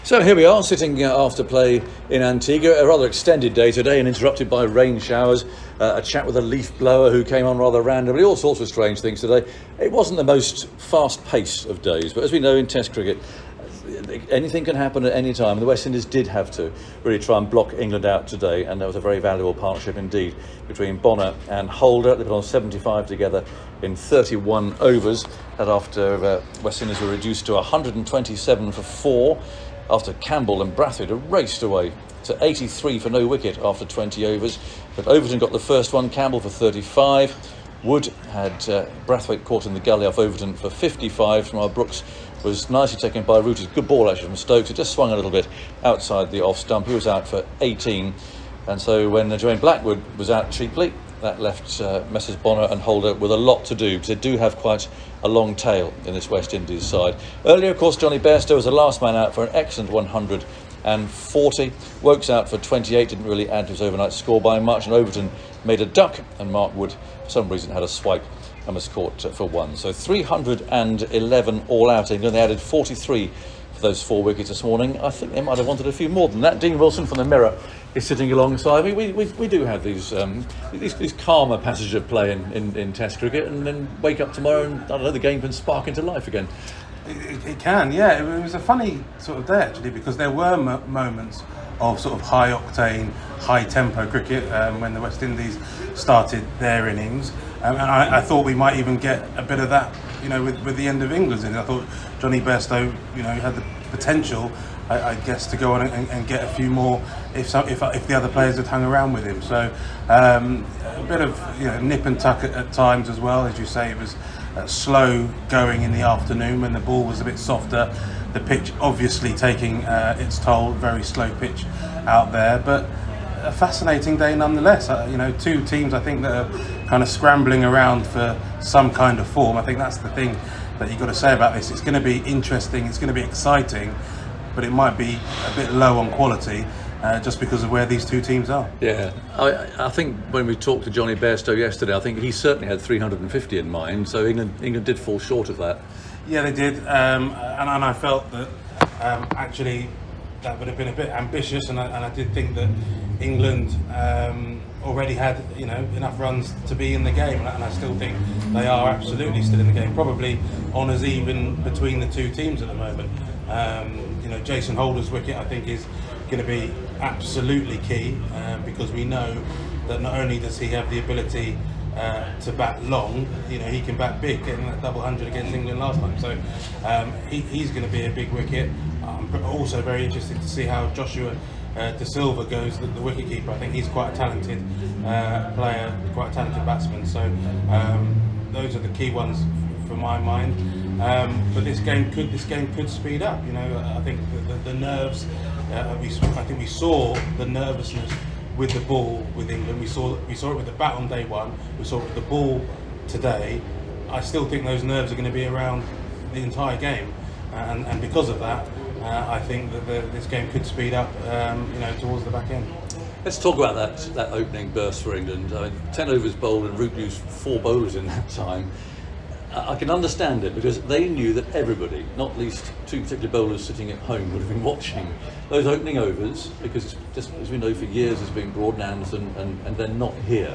So here we are, sitting after play in Antigua, a rather extended day today and interrupted by rain showers, a chat with a leaf blower who came on rather randomly, all sorts of strange things today. It wasn't the most fast-paced of days, but as we know in Test cricket, anything can happen at any time. The West Indies did have to really try and block England out today, and that was a very valuable partnership indeed between Bonner and Holder. They put on 75 together in 31 overs, that after West Indies were reduced to 127 for 4. After Campbell and Brathwaite had raced away to 83 for no wicket after 20 overs. But Overton got the first one, Campbell for 35. Wood had Brathwaite caught in the gully off Overton for 55. From our Brooks was nicely taken by Root. Good ball actually from Stokes. It just swung a little bit outside the off stump. He was out for 18. And so when Jermaine Blackwood was out cheaply, that left Messrs Bonner and Holder with a lot to do, because they do have quite a long tail in this West Indies side. Earlier, of course, Johnny Bairstow was the last man out for an excellent 140. Wokes out for 28, didn't really add to his overnight score by much, and Overton made a duck, and Mark Wood, for some reason, had a swipe and was caught for 1. So 311 all out England. They added 43 for those 4 wickets this morning. I think they might have wanted a few more than that. Dean Wilson from the Mirror is sitting alongside me. We do have these calmer passages of play in Test cricket, and then wake up tomorrow and, I don't know, the game can spark into life again. It can, yeah. It was a funny sort of day actually, because there were moments of sort of high octane, high tempo cricket when the West Indies started their innings, and I thought we might even get a bit of that, with the end of England's innings. I thought Johnny Bairstow, had the potential, I guess, to go on and get a few more if the other players had hung around with him. So a bit of nip and tuck at times as well. As you say, it was slow going in the afternoon when the ball was a bit softer. The pitch obviously taking its toll. Very slow pitch out there, but a fascinating day nonetheless. Two teams I think that are kind of scrambling around for some kind of form. I think that's the thing that you've got to say about this. It's going to be interesting. It's going to be exciting, but it might be a bit low on quality just because of where these two teams are. Yeah, I think when we talked to Johnny Bairstow yesterday, I think he certainly had 350 in mind, so England did fall short of that. Yeah, they did, and I felt that actually that would have been a bit ambitious, and I did think that England already had enough runs to be in the game, and I still think they are absolutely still in the game. Probably honours even between the two teams at the moment. Jason Holder's wicket I think is going to be absolutely key, because we know that not only does he have the ability to bat long, he can bat big, getting that double 100 against England last time. So he's going to be a big wicket. I'm also very interested to see how Joshua De Silva goes, the wicketkeeper. I think he's quite a talented player, quite a talented batsman. So those are the key ones for my mind. But this game could speed up. I think the nerves. I think we saw the nervousness with the ball with England. We saw it with the bat on day one. We saw it with the ball today. I still think those nerves are going to be around the entire game, and because of that, I think that this game could speed up, towards the back end. Let's talk about that opening burst for England. 10 overs bowled and Root used 4 bowlers in that time. I can understand it, because they knew that everybody, not least 2 particular bowlers sitting at home, would have been watching those opening overs, because it's just, as we know, for years has been Broad and Anderson, and they're not here.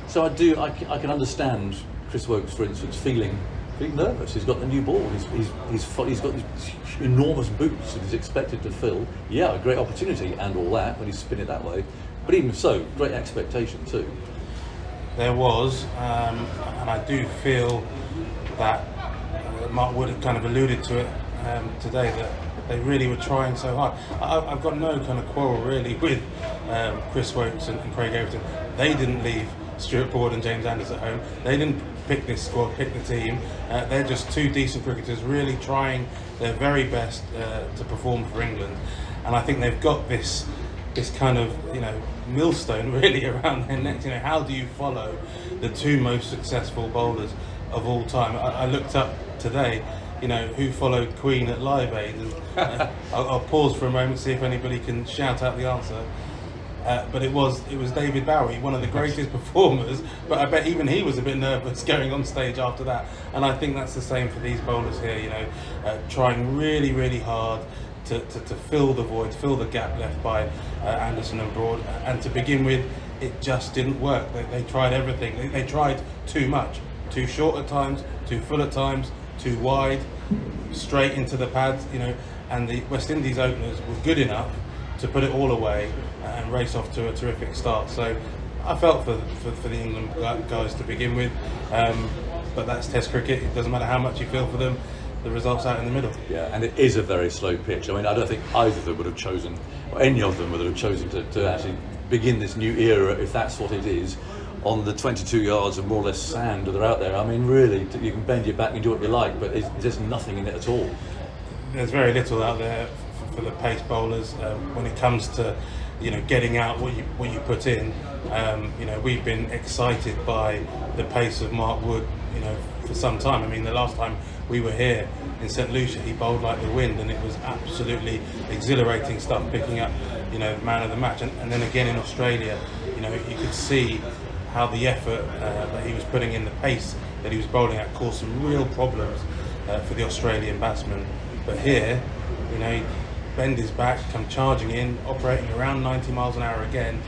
So I can understand Chris Wokes, for instance, feeling nervous. He's got the new ball. He's got these enormous boots that he's expected to fill. Yeah, a great opportunity and all that when he's spin it that way. But even so, great expectation too. There was, and I do feel that Mark Wood had kind of alluded to it today, that they really were trying so hard. I've got no kind of quarrel really with Chris Wokes and Craig Overton. They didn't leave Stuart Broad and James Anderson at home. They didn't pick this squad, pick the team. They're just 2 decent cricketers really trying their very best to perform for England. And I think they've got this kind of millstone really around their necks. How do you follow the 2 most successful bowlers of all time? I looked up today, who followed Queen at Live Aid, and I'll pause for a moment, see if anybody can shout out the answer. But it was David Bowie, one of the greatest performers, but I bet even he was a bit nervous going on stage after that. And I think that's the same for these bowlers here, trying really, really hard to fill the void, fill the gap left by Anderson and Broad. And to begin with, it just didn't work. They tried everything. They tried too much, too short at times, too full at times, too wide, straight into the pads, and the West Indies openers were good enough to put it all away and race off to a terrific start. So I felt for the England guys to begin with, but that's Test cricket. It doesn't matter how much you feel for them, the result's out in the middle. Yeah, and it is a very slow pitch. I mean, I don't think either of them would have chosen, or any of them would have chosen to actually begin this new era, if that's what it is, on the 22 yards of more or less sand that are out there. I mean, really, you can bend your back and do what you like, but there's just nothing in it at all. There's very little out there for the pace bowlers when it comes to getting out what you put in. We've been excited by the pace of Mark Wood for some time. I mean, the last time we were here in St Lucia, he bowled like the wind, and it was absolutely exhilarating stuff, picking up man of the match. And then again in Australia, you could see how the effort that he was putting in, the pace that he was bowling at, caused some real problems for the Australian batsmen. But here, he'd bend his back, come charging in, operating around 90 miles an hour again,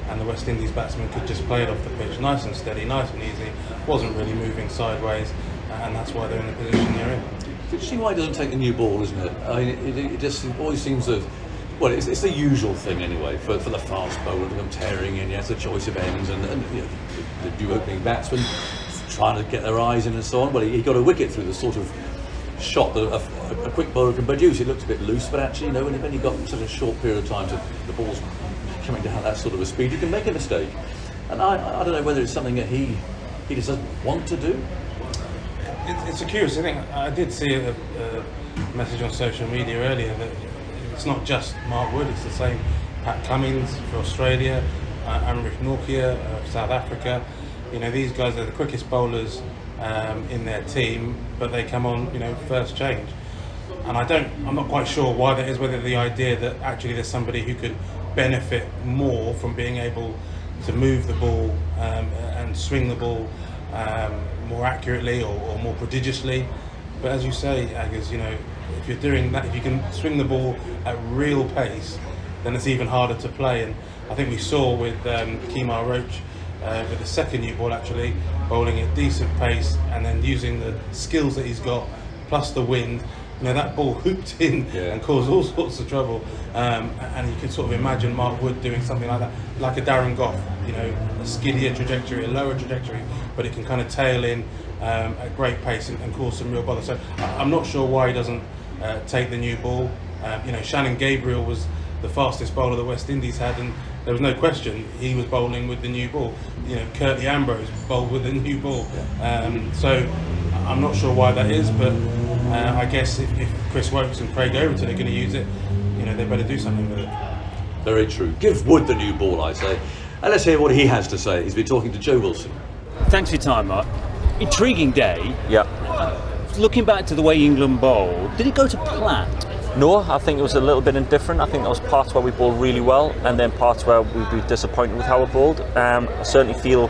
and the West Indies batsmen could just play it off the pitch, nice and steady, nice and easy, wasn't really moving sideways, and that's why they're in the position they're in. Did you see why he doesn't take the new ball, isn't it? I mean, it just always seems that, well, it's the usual thing anyway, for the fast bowler to come tearing in. It's a choice of ends, and the new opening batsmen trying to get their eyes in and so on. Well, he got a wicket through the sort of shot that a quick bowler can produce. It looked a bit loose, but actually, when you've got such a short period of time to the ball's coming down at that sort of a speed, you can make a mistake. And I don't know whether it's something that he just doesn't want to do. It's a curious thing. I did see a message on social media earlier that it's not just Mark Wood, it's the same Pat Cummins for Australia, Amrit Nortje for South Africa. These guys are the quickest bowlers in their team, but they come on, first change. And I'm not quite sure why that is, whether the idea that actually there's somebody who could benefit more from being able to move the ball and swing the ball more accurately or more prodigiously. But as you say, Aggers, if you're doing that, if you can swing the ball at real pace, then it's even harder to play. And I think we saw with Kemar Roach with the second new ball, actually bowling at decent pace and then using the skills that he's got plus the wind, that ball hooped in and caused all sorts of trouble. And you can sort of imagine Mark Wood doing something like that, like a Darren Gough, a skiddier trajectory, a lower trajectory, but it can kind of tail in at great pace and cause some real bother. So I'm not sure why he doesn't take the new ball. Shannon Gabriel was the fastest bowler the West Indies had, and there was no question he was bowling with the new ball. Curtly Ambrose bowled with the new ball. So I'm not sure why that is, but I guess if Chris Wokes and Craig Overton are going to use it, they better do something with it. Very true. Give Wood the new ball, I say. And let's hear what he has to say. He's been talking to Joe Wilson. Thanks for your time, Mark. Intriguing day. Yeah. Looking back to the way England bowled, did it go to plan? No, I think it was a little bit indifferent. I think there was parts where we bowled really well and then parts where we'd be disappointed with how we bowled. I certainly feel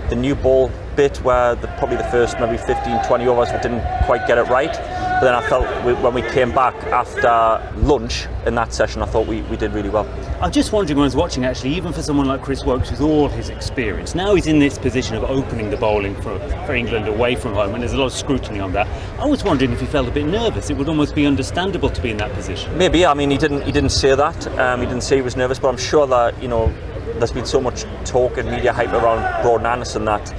the new ball bit where probably the first maybe 15, 20 overs we didn't quite get it right. But then I felt when we came back after lunch in that session, I thought we did really well. I'm just wondering when I was watching, actually, even for someone like Chris Wokes with all his experience, now he's in this position of opening the bowling for England away from home, and there's a lot of scrutiny on that. I was wondering if he felt a bit nervous. It would almost be understandable to be in that position. Maybe. I mean, he didn't say that. He didn't say he was nervous, but I'm sure that there's been so much talk and media hype around Broad and Anderson that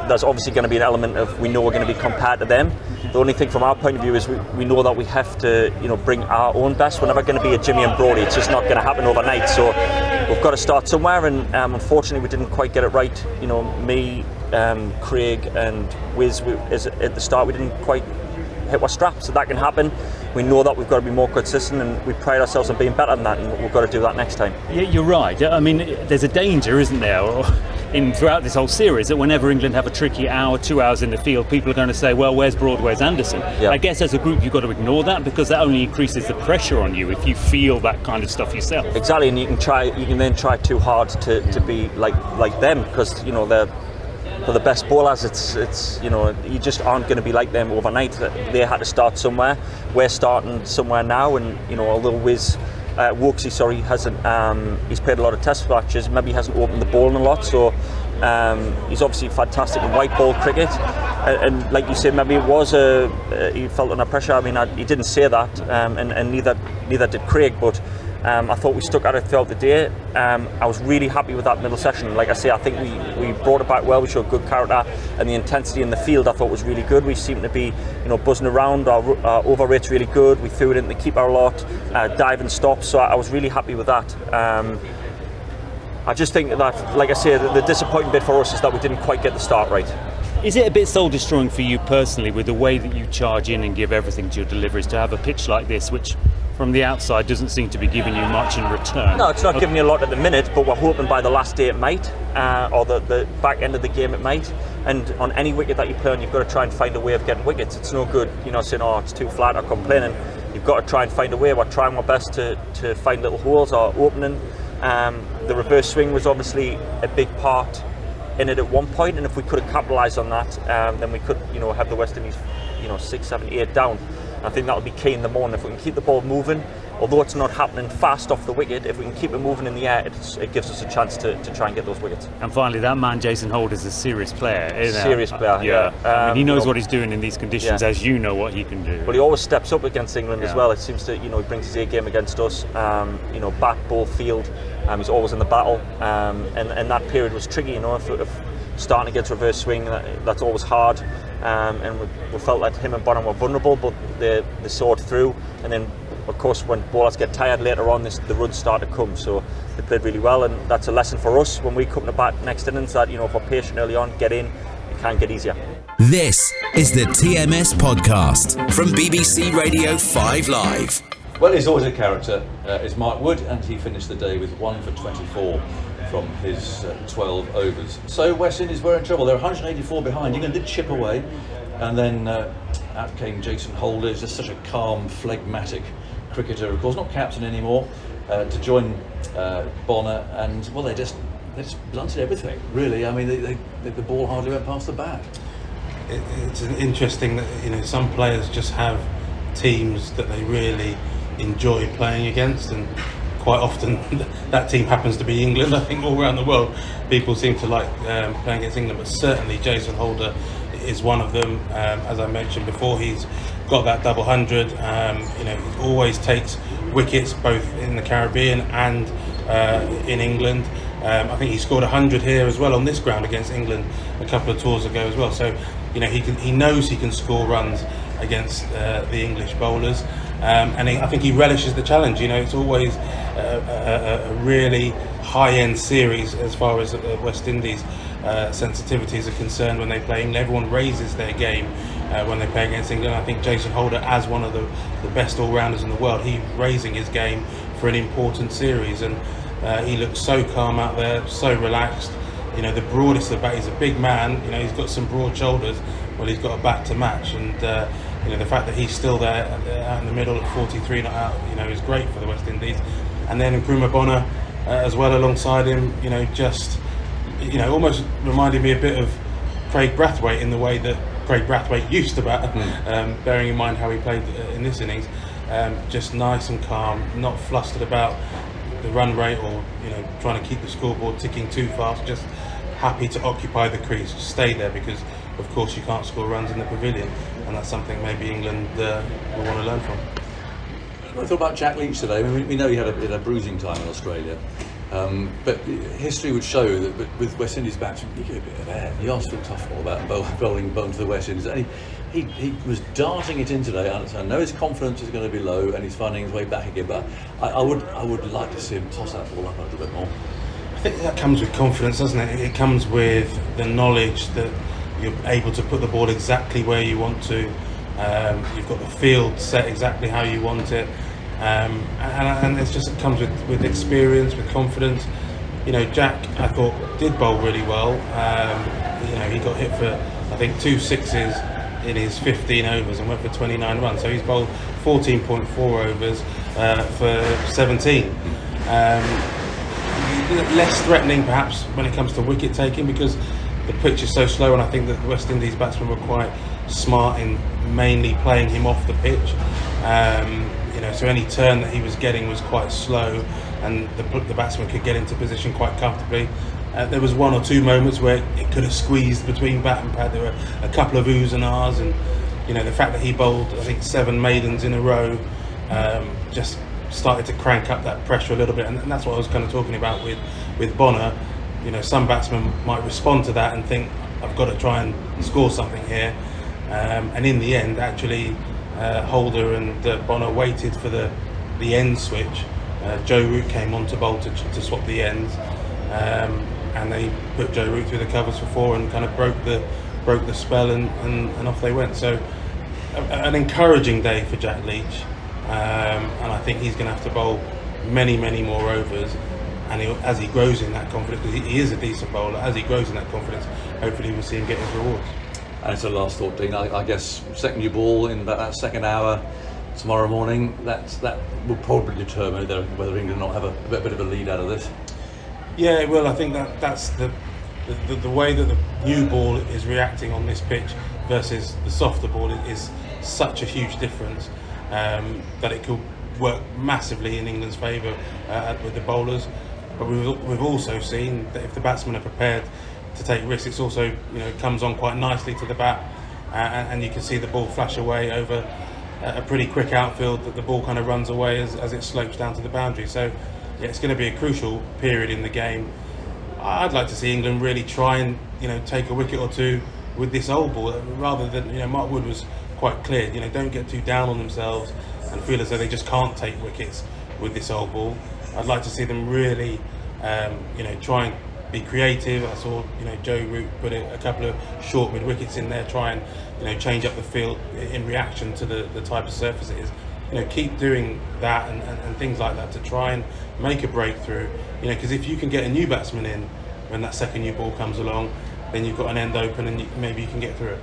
there's obviously going to be an element of we know we're going to be compared to them. The only thing from our point of view is we know that we have to bring our own best. We're never going to be a Jimmy and Brodie. It's just not going to happen overnight. So we've got to start somewhere, and unfortunately we didn't quite get it right. Me, Craig and Wiz, at the start we didn't quite hit our straps. So that can happen. We know that we've got to be more consistent, and we pride ourselves on being better than that, and we've got to do that next time. Yeah, you're right. I mean, there's a danger, isn't there, throughout this whole series, that whenever England have a tricky hour, 2 hours in the field, people are going to say, well, where's Broad, where's Anderson? Yeah. I guess as a group you've got to ignore that, because that only increases the pressure on you if you feel that kind of stuff yourself. Exactly, and you can then try too hard to be like them, because they're for the best bowlers, it's you know, you just aren't going to be like them overnight. They had to start somewhere. We're starting somewhere now, and you know, although Woaksy, hasn't he's played a lot of test matches, maybe he hasn't opened the bowling a lot, so he's obviously fantastic in white ball cricket, and like you said, maybe it was he felt under pressure. I mean, he didn't say that, and neither did Craig, but I thought we stuck at it throughout the day. I was really happy with that middle session. Like I say, I think we brought it back well. We showed good character, and the intensity in the field I thought was really good. We seemed to be, you know, buzzing around. Our over rate's really good. We threw it in the keeper a lot, diving stops. So I was really happy with that. I just think that, like I say, the disappointing bit for us is that we didn't quite get the start right. Is it a bit soul destroying for you personally, with the way that you charge in and give everything to your deliveries, to have a pitch like this, which from the outside doesn't seem to be giving you much in return? No, it's not giving you a lot at the minute, but we're hoping by the last day it might, or the back end of the game it might. And on any wicket that you play on, you've got to try and find a way of getting wickets. It's no good, you know, saying, oh, it's too flat or complaining. You've got to try and find a way. We're trying our best to find little holes or opening. The reverse swing was obviously a big part in it at one point, and if we could have capitalised on that, then we could, you know, have the West Indies, you know, 6, 7, 8 down. I think that'll be key in the morning. If we can keep the ball moving, although it's not happening fast off the wicket, if we can keep it moving in the air, it gives us a chance to try and get those wickets. And finally, that man Jason Holder is a serious player, isn't he? Serious player, yeah. I mean, he knows what he's doing in these conditions, as you know what he can do. But he always steps up against England as well. It seems to, you know, he brings his A game against us. You know, bat, ball, field. He's always in the battle, and that period was tricky. You know, if starting against reverse swing, that's always hard. And we felt that him and Bonham were vulnerable, but they sawed through. And then, of course, when bowlers get tired later on, the runs start to come. So they played really well, and that's a lesson for us when we come to bat next innings. That, you know, if we're patient early on, get in, it can get easier. This is the TMS podcast from BBC Radio 5 Live. Well, he's always a character, is Mark Wood, and he finished the day with 1 for 24 from his 12 overs. So West Indies were in trouble. They were 184 behind. England did chip away, and then out came Jason Holder. He's just such a calm, phlegmatic cricketer, of course, not captain anymore, to join Bonner, and well, they just blunted everything, really. I mean, the ball hardly went past the bat. It's an interesting that, you know, some players just have teams that they really enjoy playing against, and quite often that team happens to be England. I think all around the world people seem to like playing against England, but certainly Jason Holder is one of them. As I mentioned before, he's got that double 100. You know, he always takes wickets both in the Caribbean and in England. I think he scored 100 here as well on this ground against England a couple of tours ago as well. So, you know, he knows he can score runs against the English bowlers. And I think he relishes the challenge. You know, it's always a really high-end series as far as West Indies sensitivities are concerned when they play England. Everyone raises their game when they play against England. I think Jason Holder, as one of the best all-rounders in the world, he's raising his game for an important series, and he looks so calm out there, so relaxed. You know, the broadest of the bat. He's a big man. You know, he's got some broad shoulders. Well, he's got a bat to match, and you know, the fact that he's still there out in the middle at 43 not out, you know, is great for the West Indies. And then Nkrumah Bonner as well alongside him, you know, just, you know, almost reminded me a bit of Craig Brathwaite in the way that Craig Brathwaite used to bat, bearing in mind how he played in this innings. Just nice and calm, not flustered about the run rate or, you know, trying to keep the scoreboard ticking too fast, just happy to occupy the crease, stay there, because of course you can't score runs in the pavilion, and that's something maybe England will want to learn from. What I thought about Jack Leach today. I mean, we know he had a bruising time in Australia, but history would show that with West Indies batsmen, you get a bit of air. He asked for tough ball about bowling to the West Indies, and he was darting it in today. I know his confidence is going to be low, and he's finding his way back again. But I would like to see him toss that ball up a little bit more. I think that comes with confidence, doesn't it? It comes with the knowledge that you're able to put the ball exactly where you want to. You've got the field set exactly how you want it, and it comes with experience, with confidence. You know, Jack, I thought, did bowl really well. You know, he got hit for, I think, 2 sixes in his 15 overs and went for 29 runs. So he's bowled 14.4 overs for 17. Less threatening perhaps when it comes to wicket taking, because the pitch is so slow, and I think that the West Indies batsmen were quite smart in mainly playing him off the pitch. So any turn that he was getting was quite slow, and the batsman could get into position quite comfortably. There was one or two moments where it could have squeezed between bat and pad. There were a couple of oohs and ahs, and the fact that he bowled, I think, 7 maidens in a row, just started to crank up that pressure a little bit, and that's what I was kind of talking about with Bonner. Some batsmen might respond to that and think, I've got to try and score something here, and in the end, actually, Holder and Bonner waited for the end switch. Joe Root came on to bowl to swap the ends, and they put Joe Root through the covers for 4 and kind of broke the spell, and off they went. So an encouraging day for Jack Leach, and I think he's going to have to bowl many more overs, and as he grows in that confidence, because he is a decent bowler, as he grows in that confidence, hopefully we'll see him get his rewards. And it's a last thought, Dean. I guess second new ball in about that second hour tomorrow morning, that will probably determine whether England not have a bit of a lead out of this. Yeah, well, I think that's the way that the new ball is reacting on this pitch versus the softer ball is such a huge difference, that it could work massively in England's favour with the bowlers. But we've also seen that if the batsmen are prepared to take risks, it's also comes on quite nicely to the bat, and you can see the ball flash away over a pretty quick outfield, that the ball kind of runs away as it slopes down to the boundary. So yeah, it's going to be a crucial period in the game. I'd like to see England really try and take a wicket or two with this old ball, rather than Mark Wood was quite clear. Don't get too down on themselves and feel as though they just can't take wickets with this old ball. I'd like to see them really try and be creative. I saw Joe Root put a couple of short mid wickets in there, try and change up the field in reaction to the type of surface it is. Keep doing that and things like that to try and make a breakthrough. Because if you can get a new batsman in when that second new ball comes along, then you've got an end open, and maybe you can get through it.